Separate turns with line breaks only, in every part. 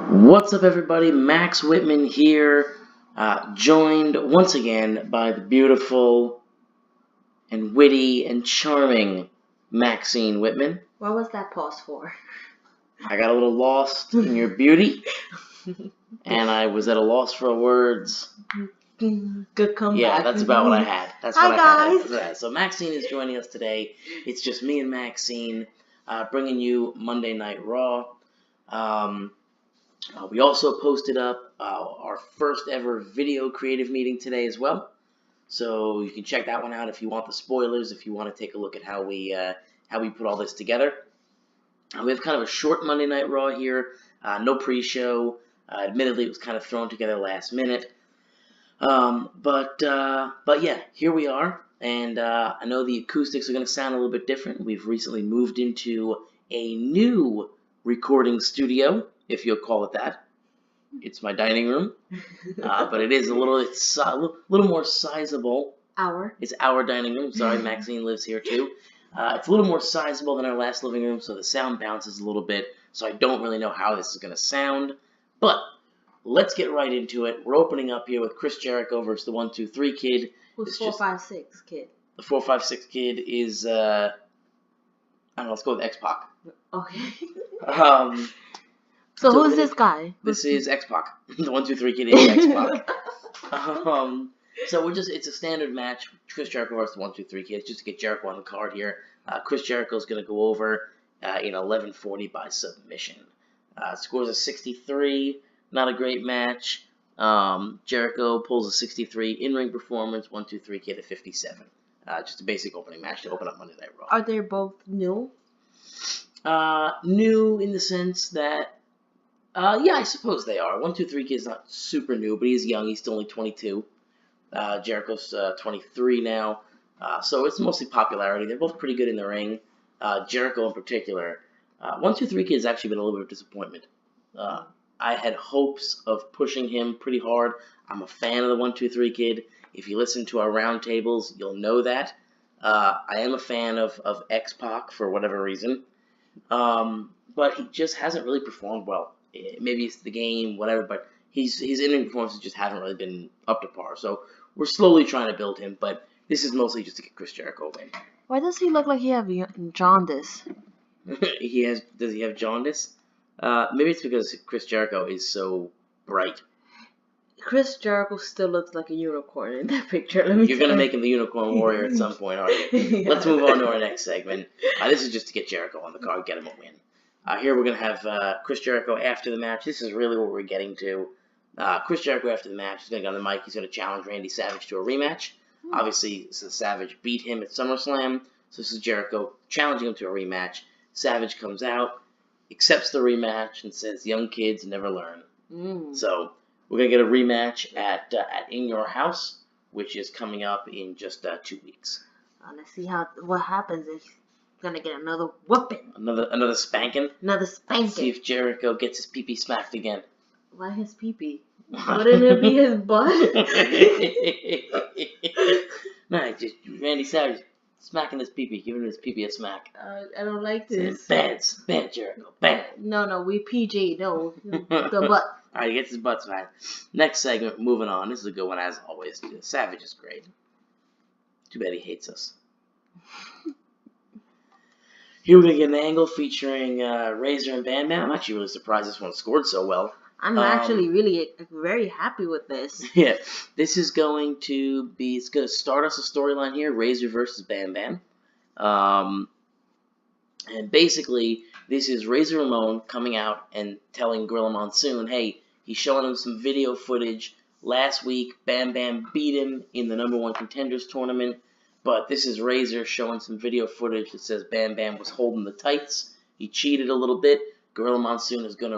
What's up, everybody? Max Whitman here, joined once again by the beautiful and witty and charming Maxine Whitman.
What was that pause for?
I got a little lost in your beauty, and I was at a loss for words.
Good comeback.
Yeah, that's about what I had.
Hi, guys.
So Maxine is joining us today. It's just me and Maxine, bringing you Monday Night Raw. We also posted up our first ever video creative meeting today as well. So you can check that one out if you want the spoilers, if you want to take a look at how we put all this together. We have kind of a short Monday Night Raw here, no pre-show. Admittedly, it was kind of thrown together last minute. But yeah, here we are. And I know the acoustics are going to sound a little bit different. We've recently moved into a new recording studio, if you'll call it that. It's my dining room, but it's a little more sizable. It's our dining room. Sorry, Maxine lives here too. It's a little more sizable than our last living room, so the sound bounces a little bit. So I don't really know how this is going to sound, but let's get right into it. We're opening up here with Chris Jericho versus the 1-2-3 Kid.
Who's 456 Kid?
The 456 Kid is I don't know. Let's go with XPac.
Okay. So who's this guy?
This is XPac. The 1-2-3 Kid is XPac. So it's a standard match. Chris Jericho versus the 1-2-3 Kid, just to get Jericho on the card here. Chris Jericho's going to go over in 11:40 by submission. Scores a 63. Not a great match. Jericho pulls a 63 in-ring performance. 1-2-3 Kid at 57. Just a basic opening match to open up Monday Night Raw.
Are they both new?
New in the sense that, yeah, I suppose they are. 1-2-3 Kid's not super new, but he's young. He's still only 22. Jericho's 23 now. So it's mostly popularity. They're both pretty good in the ring. Jericho in particular. 1-2-3 Kid's actually been a little bit of disappointment. I had hopes of pushing him pretty hard. I'm a fan of the 1-2-3 Kid. If you listen to our roundtables, you'll know that. I am a fan of XPac for whatever reason. But he just hasn't really performed well. Maybe it's the game, whatever, but his in-ring performances just haven't really been up to par. So we're slowly trying to build him, but this is mostly just to get Chris Jericho in.
Why does he look like he have jaundice?
Does he have jaundice? Maybe it's because Chris Jericho is so bright.
Chris Jericho still looks like a unicorn in that picture.
You're going to make him the Unicorn Warrior at some point, aren't you? Yeah. Let's move on to our next segment. This is just to get Jericho on the card, get him a win. Here we're going to have Chris Jericho after the match. This is really what we're getting to. Chris Jericho after the match, he's going to get on the mic. He's going to challenge Randy Savage to a rematch. Obviously, since Savage beat him at SummerSlam, so this is Jericho challenging him to a rematch. Savage comes out, accepts the rematch, and says, "Young kids never learn." So we're going to get a rematch at In Your House, which is coming up in just 2 weeks.
Let's see what happens if he's going to get another whooping.
Another spanking?
Another spanking.
See if Jericho gets his pee-pee smacked again.
Why his pee-pee? Wouldn't it be his butt?
No, just Randy Savage smacking his pee-pee, giving his pee-pee a smack.
I don't like this.
Bad Jericho, bad.
No, we PG, no, the butt.
Alright, he gets his butt smacked. Next segment, moving on. This is a good one as always. Savage is great. Too bad he hates us. Here we're going to get an angle featuring Razor and Bam Bam. I'm actually really surprised this one scored so well.
I'm actually really very happy with this.
Yeah, this is going to be, it's going to start us a storyline here, Razor versus Bam Bam. And basically, this is Razor Ramon coming out and telling Gorilla Monsoon, hey, he's showing him some video footage. Last week, Bam Bam beat him in the #1 Contenders tournament. But this is Razor showing some video footage that says Bam Bam was holding the tights. He cheated a little bit. Gorilla Monsoon is going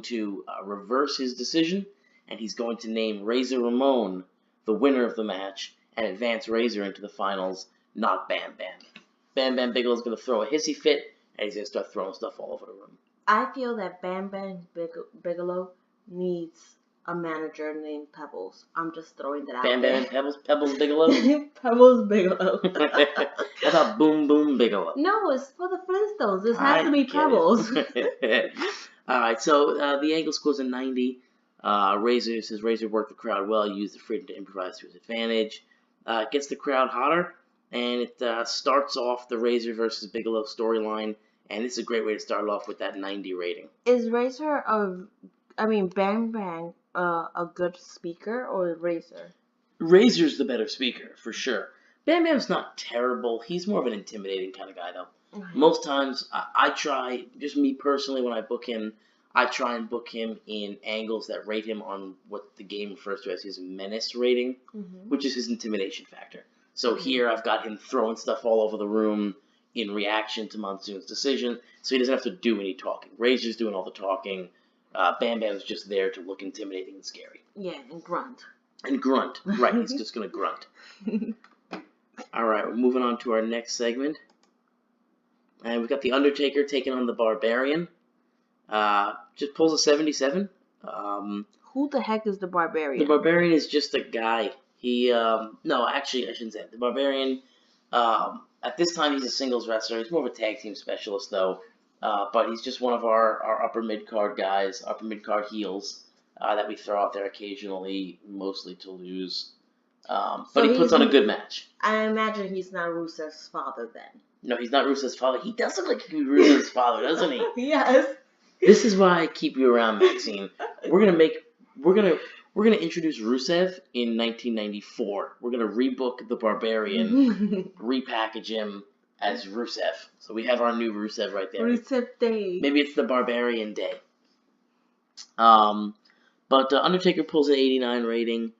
to reverse his decision, and he's going to name Razor Ramon the winner of the match and advance Razor into the finals, not Bam Bam. Bam Bam Bigelow's going to throw a hissy fit, and he's going to start throwing stuff all over the room.
I feel that Bam Bam Bigelow needs a manager named Pebbles. I'm just throwing that out there.
Bam Bam and Pebbles? Pebbles Bigelow?
Pebbles Bigelow.
I thought Boom Boom Bigelow.
No, it's for the Flintstones. This has to be Pebbles.
All right, so the angle scores a 90. Razor says Razor worked the crowd well, used the freedom to improvise to his advantage. Gets the crowd hotter, and it starts off the Razor versus Bigelow storyline, and it's a great way to start off with that 90 rating.
Is Bam Bam a good speaker or Razor?
Razor's the better speaker, for sure. Bam Bam's not terrible. He's more of an intimidating kind of guy, though. Most times, I try, just me personally, when I book him, I try and book him in angles that rate him on what the game refers to as his menace rating, which is his intimidation factor. So here I've got him throwing stuff all over the room in reaction to Monsoon's decision, so he doesn't have to do any talking. Razor's doing all the talking. Bam Bam's just there to look intimidating and scary.
Yeah, and grunt.
And grunt. Right, he's just going to grunt. All right, we're moving on to our next segment. And we've got the Undertaker taking on the Barbarian. Just pulls a 77.
Who the heck is the Barbarian?
The Barbarian is just a guy. No, actually, I shouldn't say it. The Barbarian, at this time, he's a singles wrestler. He's more of a tag team specialist, though. But he's just one of our upper mid-card guys, upper mid-card heels that we throw out there occasionally, mostly to lose. But he puts on a good match.
I imagine he's not Rusev's father then.
No, he's not Rusev's father. He does look like he could be Rusev's father, doesn't he?
Yes.
This is why I keep you around, Maxine. We're gonna introduce Rusev in 1994. We're gonna rebook the Barbarian, repackage him as Rusev. So we have our new Rusev right there.
Rusev Day.
Maybe it's the Barbarian Day. But Undertaker pulls an 89 rating.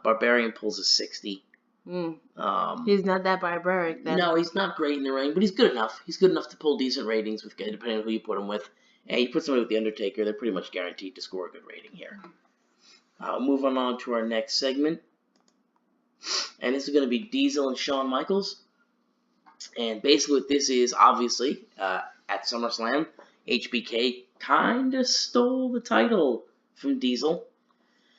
Barbarian pulls a 60.
He's not that barbaric then.
No, he's not great in the ring, but he's good enough. He's good enough to pull decent ratings with depending on who you put him with. And you put somebody with the Undertaker, they're pretty much guaranteed to score a good rating here. Moving on to our next segment. And this is going to be Diesel and Shawn Michaels. And basically what this is, obviously, at SummerSlam, HBK kind of stole the title from Diesel.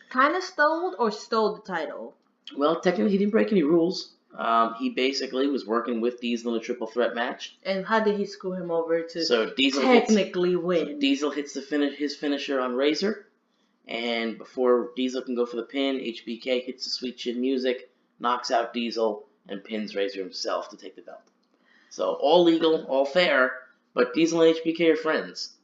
Kind of stole or stole the title?
Well, technically he didn't break any rules. He basically was working with Diesel in a triple threat match.
And how did he screw him over to
Diesel
win?
So Diesel hits his finisher on Razor. And before Diesel can go for the pin, HBK hits the sweet chin music, knocks out Diesel, and pins Razor himself to take the belt. So all legal, all fair, but Diesel and HBK are friends.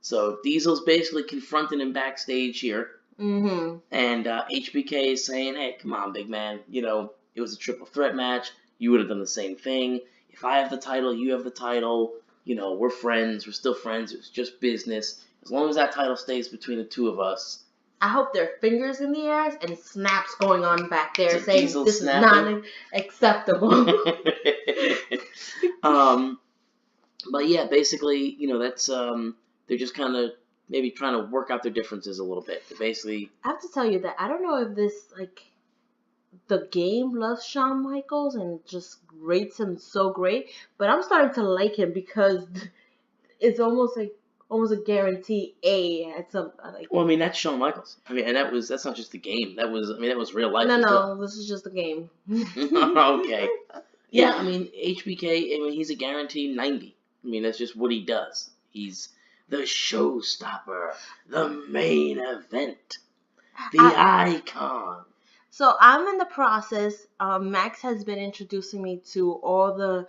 So Diesel's basically confronting him backstage here. And HBK is saying, hey, come on, big man. You know, it was a triple threat match. You would have done the same thing. If I have the title, you have the title. You know, we're friends. We're still friends. It was just business. As long as that title stays between the two of us.
I hope there are fingers in the air and snaps going on back there
So
saying
Diesel
this
snapping.
is not acceptable.
But yeah, basically, you know, that's they're just kind of maybe trying to work out their differences a little bit. But basically,
I have to tell you that I don't know if this the game loves Shawn Michaels and just rates him so great, but I'm starting to like him because it's almost a guarantee A at some
Well, I mean that's Shawn Michaels. I mean, and that's not just the game. That was real life.
No, this is just a game.
Okay. Yeah, I mean HBK. I mean he's a guaranteed 90. I mean that's just what he does. He's the showstopper, the main event, the icon.
So I'm in the process. Max has been introducing me to all the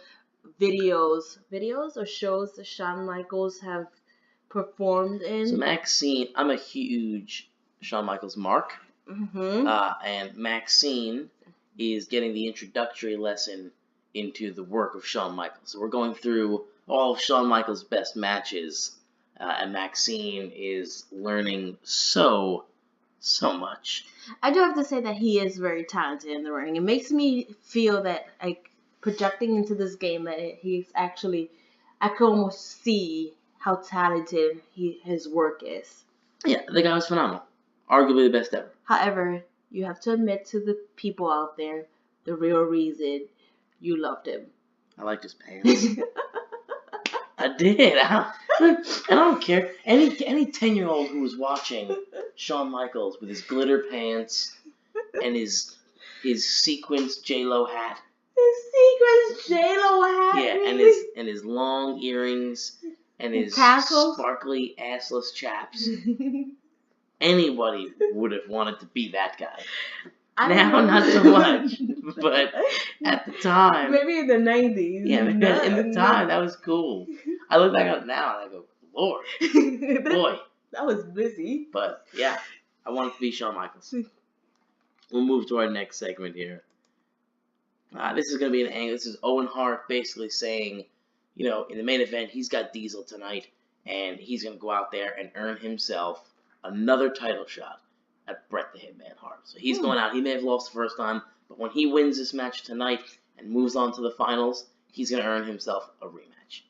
videos or shows that Shawn Michaels have performed in.
So Maxine, I'm a huge Shawn Michaels mark. And Maxine is getting the introductory lesson into the work of Shawn Michaels. So we're going through all of Shawn Michaels' best matches. And Maxine is learning so much.
I do have to say that he is very talented in the ring. It makes me feel that, like, projecting into this game, that he's actually, I can almost see how talented his work is.
Yeah, the guy was phenomenal. Arguably the best ever.
However, you have to admit to the people out there the real reason you loved him.
I liked his pants. I did. I don't care. Any 10-year-old who was watching Shawn Michaels with his glitter pants and his sequins J-Lo hat.
His sequins J-Lo hat.
Yeah,
really?
and his long earrings and his
Tassels?
sparkly assless chaps. Anybody would have wanted to be that guy. Now, not so much, but at the time,
maybe in the 90s.
yeah, in the time, that was cool. I look back on it now and I go, Lord, boy,
that was busy.
But yeah, I wanted to be Shawn Michaels. We'll move to our next segment here. This is going to be an angle. This is Owen Hart basically saying, you know, in the main event, he's got Diesel tonight, and he's going to go out there and earn himself another title shot at Bret the Hitman Hart. So he's going out. He may have lost the first time, but when he wins this match tonight and moves on to the finals, he's going to earn himself a rematch.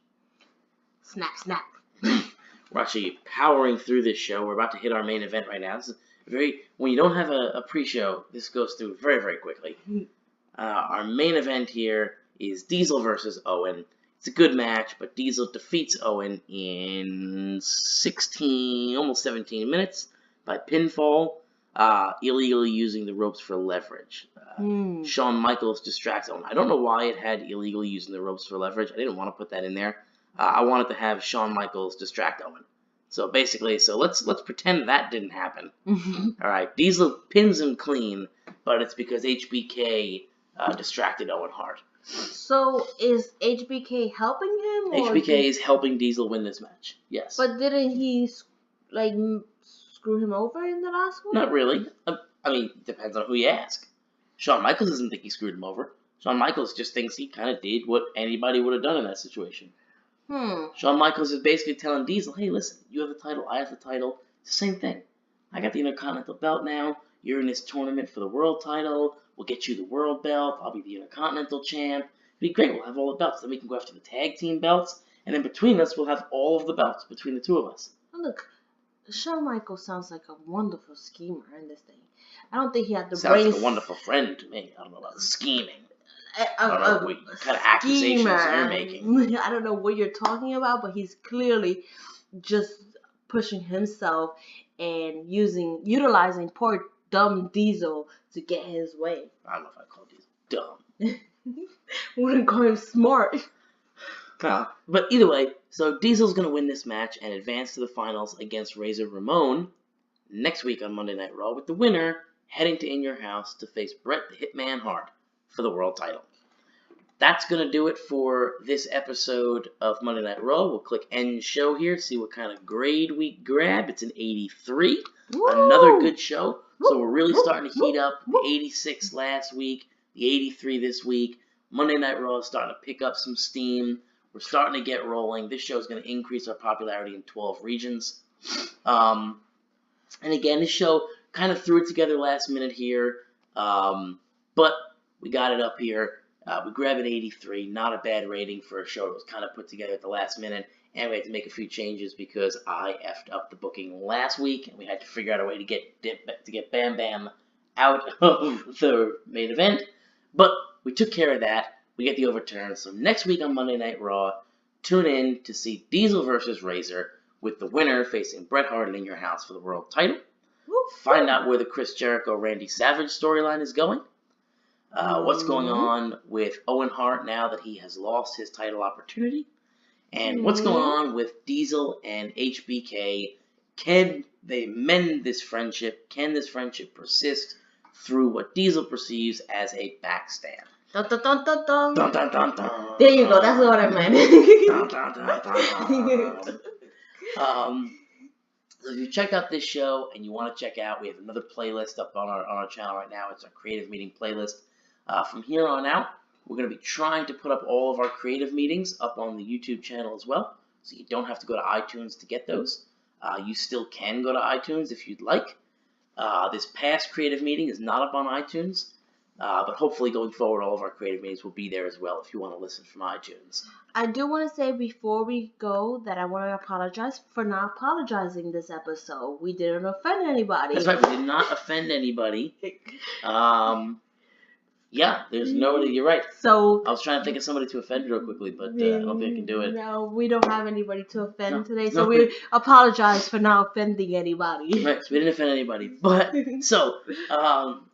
Snap, snap.
We're actually powering through this show. We're about to hit our main event right now. This is when you don't have a pre-show, this goes through very, very quickly. Our main event here is Diesel versus Owen. It's a good match, but Diesel defeats Owen in 16, almost 17 minutes by pinfall, illegally using the ropes for leverage. Shawn Michaels distracts Owen. I don't know why it had illegally using the ropes for leverage. I didn't want to put that in there. I wanted to have Shawn Michaels distract Owen. So basically, let's pretend that didn't happen. All right, Diesel pins him clean, but it's because HBK distracted Owen Hart.
So is HBK helping him? Or
HBK is helping Diesel win this match. Yes.
But didn't he screw him over in the last one?
Not really. I mean, depends on who you ask. Shawn Michaels doesn't think he screwed him over. Shawn Michaels just thinks he kind of did what anybody would have done in that situation. Shawn Michaels is basically telling Diesel, hey, listen, you have the title, I have the title. It's the same thing. I got the Intercontinental belt now. You're in this tournament for the world title. We'll get you the world belt. I'll be the Intercontinental champ. It'll be great. We'll have all the belts. Then we can go after the tag team belts. And then between us, we'll have all of the belts between the two of us.
Look, Shawn Michaels sounds like a wonderful schemer in this thing. I don't think he had the
Sounds
brains.
like a wonderful friend to me. I don't know about the scheming. I don't know what kind of accusations you're making.
I don't know what you're talking about, but he's clearly just pushing himself and utilizing poor dumb Diesel to get his way.
I don't know if I call Diesel dumb.
Wouldn't call him smart.
But either way, so Diesel's going to win this match and advance to the finals against Razor Ramon next week on Monday Night Raw, with the winner heading to In Your House to face Bret the Hitman Hart for the world title. That's going to do it for this episode of Monday Night Raw. We'll click End Show here, see what kind of grade we grab. It's an 83. Woo! Another good show. So we're really starting to heat up. The 86 last week, the 83 this week. Monday Night Raw is starting to pick up some steam. We're starting to get rolling. This show is going to increase our popularity in 12 regions. And again, this show kind of threw it together last minute here. But we got it up here. We grabbed an 83, not a bad rating for a show that was kind of put together at the last minute. And we had to make a few changes because I effed up the booking last week, and we had to figure out a way to get Bam Bam out of the main event. But we took care of that. We get the overturn. So next week on Monday Night Raw, tune in to see Diesel versus Razor, with the winner facing Bret Hart in Your House for the world title. Find out where the Chris Jericho Randy Savage storyline is going. What's going on with Owen Hart now that he has lost his title opportunity. And what's going on with Diesel and HBK. Can they mend this friendship? Can this friendship persist through what Diesel perceives as a backstab?
Dun, dun, dun, dun, dun.
Dun, dun, dun, dun.
There you go. That's what I meant.
Dun, dun, dun, dun. So if you checked out this show and you want to check out, we have another playlist up on our channel right now. It's our creative meeting playlist. From here on out, we're going to be trying to put up all of our creative meetings up on the YouTube channel as well, so you don't have to go to iTunes to get those. You still can go to iTunes if you'd like. This past creative meeting is not up on iTunes, but hopefully going forward, all of our creative meetings will be there as well if you want to listen from iTunes.
I do want to say before we go that I want to apologize for not apologizing this episode. We didn't offend anybody.
That's right, we did not offend anybody. Yeah, there's nobody. You're right.
So
I was trying to think of somebody to offend real quickly, but I don't think I can do it.
No, we don't have anybody to offend today, so we apologize for not offending anybody.
Right, so we didn't offend anybody. But so,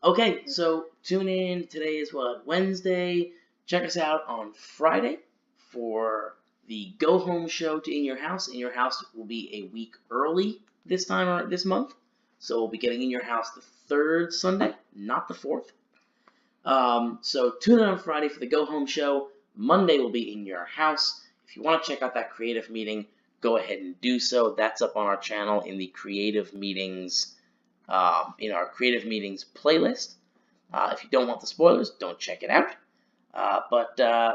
okay, so tune in. Today is what, Wednesday. Check us out on Friday for The Go Home show to In Your House. In Your House will be a week early this time or this month. So we'll be getting In Your House the third Sunday, not the fourth. So tune in on Friday for the Go Home show. Monday will be In Your House. If you want to check out that creative meeting, go ahead and do so. That's up on our channel in the creative meetings, in our creative meetings playlist. If you don't want the spoilers, don't check it out.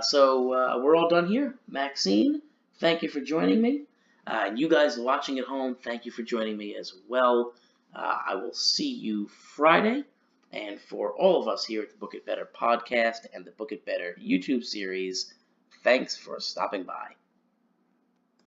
So we're all done here. Maxine, thank you for joining me. And you guys watching at home, thank you for joining me as well. I will see you Friday. And for all of us here at the Book It Better podcast and the Book It Better YouTube series, thanks for stopping by.